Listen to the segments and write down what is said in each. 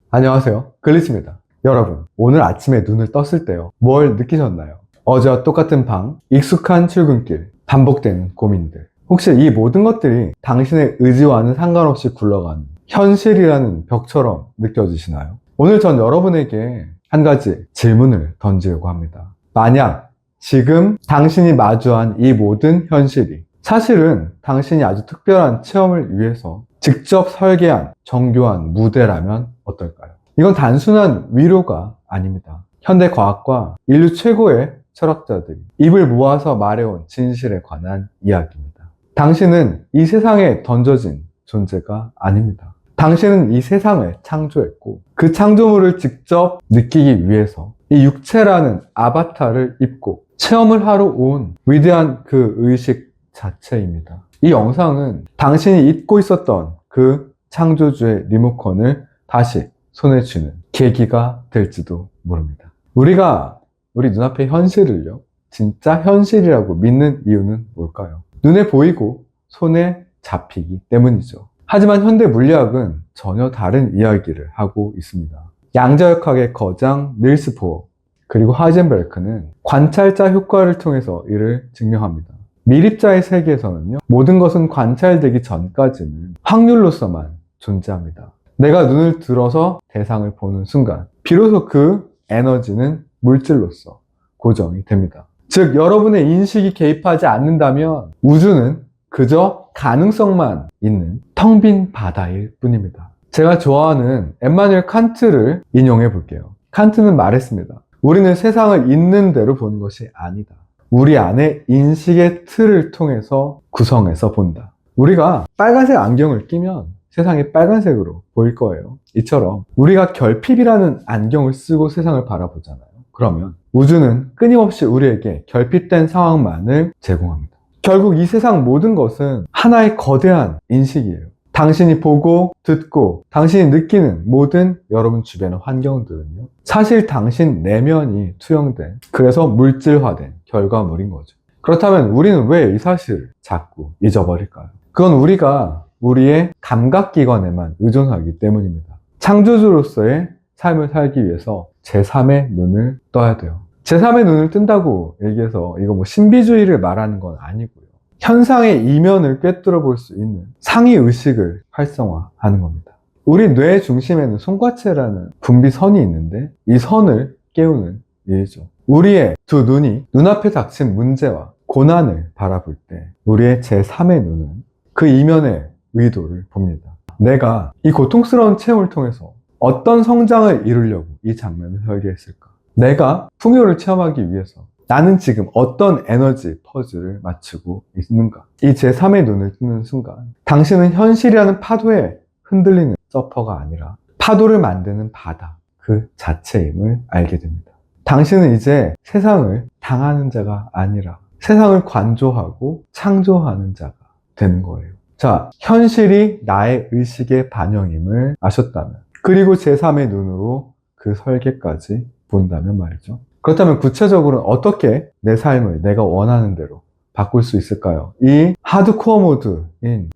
안녕하세요. 글리치입니다. 여러분, 오늘 아침에 눈을 떴을 때요. 뭘 느끼셨나요? 어제와 똑같은 방, 익숙한 출근길, 반복되는 고민들. 혹시 이 모든 것들이 당신의 의지와는 상관없이 굴러가는 현실이라는 벽처럼 느껴지시나요? 오늘 전 여러분에게 한 가지 질문을 던지려고 합니다. 만약 지금 당신이 마주한 이 모든 현실이 사실은 당신이 아주 특별한 체험을 위해서 직접 설계한 정교한 무대라면 어떨까요? 이건 단순한 위로가 아닙니다. 현대 과학과 인류 최고의 철학자들이 입을 모아서 말해온 진실에 관한 이야기입니다. 당신은 이 세상에 던져진 존재가 아닙니다. 당신은 이 세상을 창조했고 그 창조물을 직접 느끼기 위해서 이 육체라는 아바타를 입고 체험을 하러 온 위대한 그 의식 자체입니다. 이 영상은 당신이 잊고 있었던 그 창조주의 리모컨을 다시 손에 쥐는 계기가 될지도 모릅니다. 우리가 우리 눈앞의 현실을요, 진짜 현실이라고 믿는 이유는 뭘까요? 눈에 보이고 손에 잡히기 때문이죠. 하지만 현대 물리학은 전혀 다른 이야기를 하고 있습니다. 양자역학의 거장 닐스 보어 그리고 하이젠베르크는 관찰자 효과를 통해서 이를 증명합니다. 미립자의 세계에서는요, 모든 것은 관찰되기 전까지는 확률로서만 존재합니다. 내가 눈을 들어서 대상을 보는 순간 비로소 그 에너지는 물질로서 고정이 됩니다. 즉, 여러분의 인식이 개입하지 않는다면 우주는 그저 가능성만 있는 텅 빈 바다일 뿐입니다. 제가 좋아하는 엠마누엘 칸트를 인용해 볼게요. 칸트는 말했습니다. 우리는 세상을 있는 대로 보는 것이 아니다. 우리 안에 인식의 틀을 통해서 구성해서 본다. 우리가 빨간색 안경을 끼면 세상이 빨간색으로 보일 거예요. 이처럼 우리가 결핍이라는 안경을 쓰고 세상을 바라보잖아요. 그러면 우주는 끊임없이 우리에게 결핍된 상황만을 제공합니다. 결국 이 세상 모든 것은 하나의 거대한 인식이에요. 당신이 보고 듣고 당신이 느끼는 모든 여러분 주변의 환경들은요, 사실 당신 내면이 투영된, 그래서 물질화된 결과물인 거죠. 그렇다면 우리는 왜 이 사실을 자꾸 잊어버릴까요? 그건 우리가 우리의 감각기관에만 의존하기 때문입니다. 창조주로서의 삶을 살기 위해서 제3의 눈을 떠야 돼요. 제3의 눈을 뜬다고 얘기해서 이거 뭐 신비주의를 말하는 건 아니고요. 현상의 이면을 꿰뚫어 볼 수 있는 상위의식을 활성화하는 겁니다. 우리 뇌 중심에는 송과체라는 분비선이 있는데 이 선을 깨우는 예죠. 우리의 두 눈이 눈앞에 닥친 문제와 고난을 바라볼 때 우리의 제3의 눈은 그 이면의 의도를 봅니다. 내가 이 고통스러운 체험을 통해서 어떤 성장을 이루려고 이 장면을 설계했을까? 내가 풍요를 체험하기 위해서 나는 지금 어떤 에너지 퍼즐을 맞추고 있는가? 이 제3의 눈을 뜨는 순간 당신은 현실이라는 파도에 흔들리는 서퍼가 아니라 파도를 만드는 바다 그 자체임을 알게 됩니다. 당신은 이제 세상을 당하는 자가 아니라 세상을 관조하고 창조하는 자가 되는 거예요. 자, 현실이 나의 의식의 반영임을 아셨다면, 그리고 제3의 눈으로 그 설계까지 본다면 말이죠. 그렇다면 구체적으로는 어떻게 내 삶을 내가 원하는 대로 바꿀 수 있을까요? 이 하드코어 모드인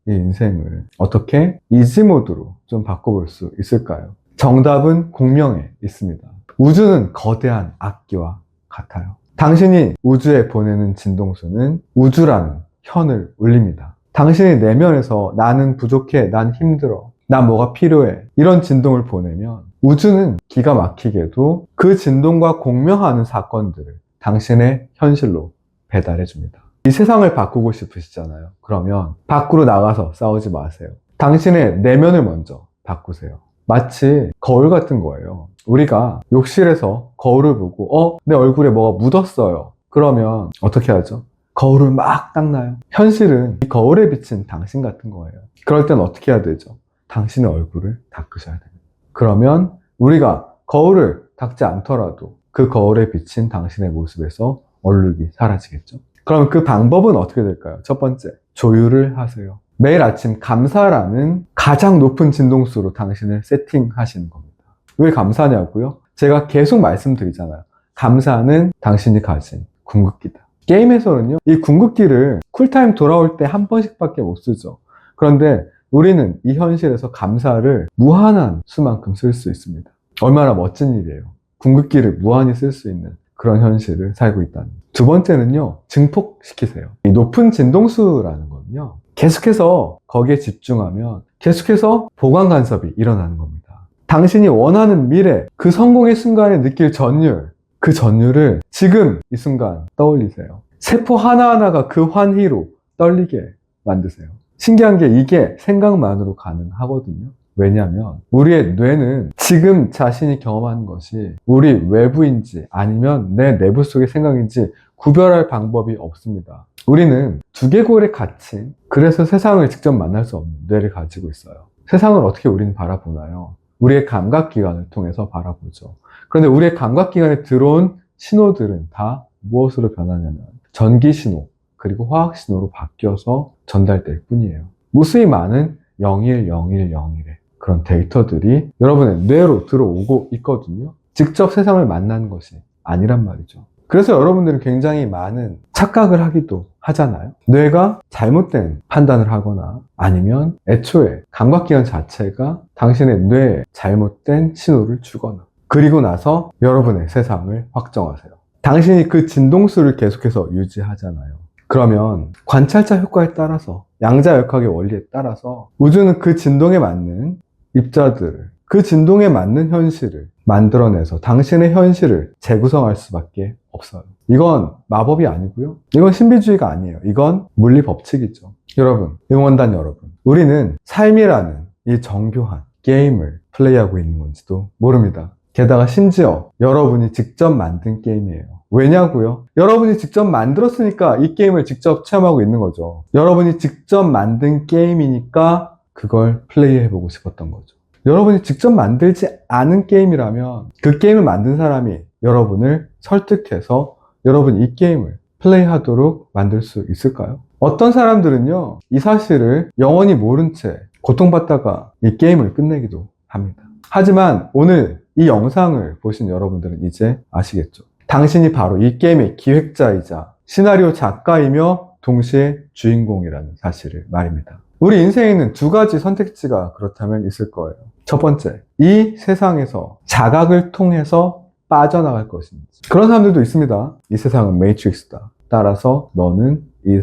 이 인생을 어떻게 이지 모드로 좀 바꿔볼 수 있을까요? 정답은 공명에 있습니다. 우주는 거대한 악기와 같아요. 당신이 우주에 보내는 진동수는 우주라는 현을 울립니다. 당신의 내면에서 나는 부족해, 난 힘들어, 난 뭐가 필요해, 이런 진동을 보내면 우주는 기가 막히게도 그 진동과 공명하는 사건들을 당신의 현실로 배달해 줍니다. 이 세상을 바꾸고 싶으시잖아요. 그러면 밖으로 나가서 싸우지 마세요. 당신의 내면을 먼저 바꾸세요. 마치 거울 같은 거예요. 우리가 욕실에서 거울을 보고 내 얼굴에 뭐가 묻었어요. 그러면 어떻게 하죠? 거울을 막 닦나요? 현실은 이 거울에 비친 당신 같은 거예요. 그럴 땐 어떻게 해야 되죠? 당신의 얼굴을 닦으셔야 됩니다. 그러면 우리가 거울을 닦지 않더라도 그 거울에 비친 당신의 모습에서 얼룩이 사라지겠죠? 그럼 그 방법은 어떻게 될까요? 첫 번째, 조율을 하세요. 매일 아침 감사라는 가장 높은 진동수로 당신을 세팅하시는 겁니다. 왜 감사냐고요? 제가 계속 말씀드리잖아요. 감사는 당신이 가진 궁극기다. 게임에서는요, 이 궁극기를 쿨타임 돌아올 때 한 번씩밖에 못 쓰죠. 그런데 우리는 이 현실에서 감사를 무한한 수만큼 쓸 수 있습니다. 얼마나 멋진 일이에요. 궁극기를 무한히 쓸 수 있는 그런 현실을 살고 있다는. 두 번째는요, 증폭시키세요. 이 높은 진동수라는 거는요, 계속해서 거기에 집중하면 계속해서 보강 간섭이 일어나는 겁니다. 당신이 원하는 미래, 그 성공의 순간에 느낄 전율, 그 전율을 지금 이 순간 떠올리세요. 세포 하나하나가 그 환희로 떨리게 만드세요. 신기한 게 이게 생각만으로 가능하거든요. 왜냐하면 우리의 뇌는 지금 자신이 경험하는 것이 우리 외부인지 아니면 내 내부 속의 생각인지 구별할 방법이 없습니다. 우리는 두개골에 갇힌, 그래서 세상을 직접 만날 수 없는 뇌를 가지고 있어요. 세상을 어떻게 우리는 바라보나요? 우리의 감각기관을 통해서 바라보죠. 그런데 우리의 감각기관에 들어온 신호들은 다 무엇으로 변하냐면 전기신호 그리고 화학신호로 바뀌어서 전달될 뿐이에요. 무수히 많은 01010의 그런 데이터들이 여러분의 뇌로 들어오고 있거든요. 직접 세상을 만나는 것이 아니란 말이죠. 그래서 여러분들은 굉장히 많은 착각을 하기도 하잖아요. 뇌가 잘못된 판단을 하거나 아니면 애초에 감각기관 자체가 당신의 뇌에 잘못된 신호를 주거나, 그리고 나서 여러분의 세상을 확정하세요. 당신이 그 진동수를 계속해서 유지하잖아요. 그러면 관찰자 효과에 따라서, 양자역학의 원리에 따라서 우주는 그 진동에 맞는 입자들을, 그 진동에 맞는 현실을 만들어내서 당신의 현실을 재구성할 수밖에 없어요. 이건 마법이 아니고요. 이건 신비주의가 아니에요. 이건 물리 법칙이죠. 여러분, 응원단 여러분, 우리는 삶이라는 이 정교한 게임을 플레이하고 있는 건지도 모릅니다. 게다가 심지어 여러분이 직접 만든 게임이에요. 왜냐고요? 여러분이 직접 만들었으니까 이 게임을 직접 체험하고 있는 거죠. 여러분이 직접 만든 게임이니까 그걸 플레이해보고 싶었던 거죠. 여러분이 직접 만들지 않은 게임이라면 그 게임을 만든 사람이 여러분을 설득해서 여러분이 이 게임을 플레이하도록 만들 수 있을까요? 어떤 사람들은요, 이 사실을 영원히 모른 채 고통받다가 이 게임을 끝내기도 합니다. 하지만 오늘 이 영상을 보신 여러분들은 이제 아시겠죠? 당신이 바로 이 게임의 기획자이자 시나리오 작가이며 동시에 주인공이라는 사실을 말입니다. 우리 인생에는 두 가지 선택지가 그렇다면 있을 거예요. 첫 번째, 이 세상에서 자각을 통해서 빠져나갈 것인지. 그런 사람들도 있습니다. 이 세상은 매트릭스다. 따라서 너는 이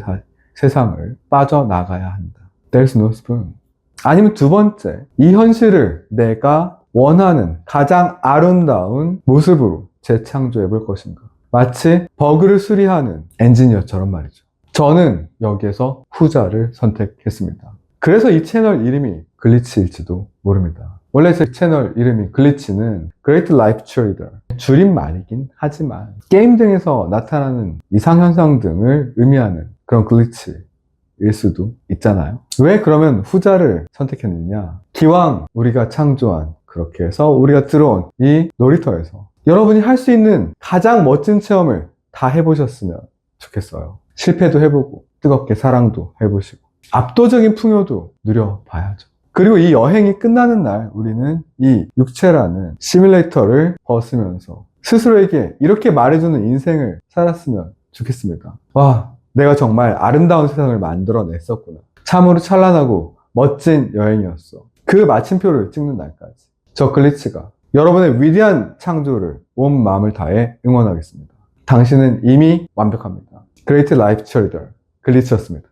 세상을 빠져나가야 한다. There's no spoon. 아니면 두 번째, 이 현실을 내가 원하는 가장 아름다운 모습으로 재창조해 볼 것인가. 마치 버그를 수리하는 엔지니어처럼 말이죠. 저는 여기에서 후자를 선택했습니다. 그래서 이 채널 이름이 글리치일지도 모릅니다. 원래 제 채널 이름이 글리치는 Great Life Trader, 줄임말이긴 하지만 게임 등에서 나타나는 이상현상 등을 의미하는 그런 글리치일 수도 있잖아요. 왜 그러면 후자를 선택했느냐? 기왕 우리가 창조한, 그렇게 해서 우리가 들어온 이 놀이터에서 여러분이 할 수 있는 가장 멋진 체험을 다 해보셨으면 좋겠어요. 실패도 해보고 뜨겁게 사랑도 해보시고 압도적인 풍요도 누려봐야죠. 그리고 이 여행이 끝나는 날 우리는 이 육체라는 시뮬레이터를 벗으면서 스스로에게 이렇게 말해주는 인생을 살았으면 좋겠습니다. 와, 내가 정말 아름다운 세상을 만들어냈었구나. 참으로 찬란하고 멋진 여행이었어. 그 마침표를 찍는 날까지 저 글리치가 여러분의 위대한 창조를 온 마음을 다해 응원하겠습니다. 당신은 이미 완벽합니다. Great Life Trader 글리치였습니다.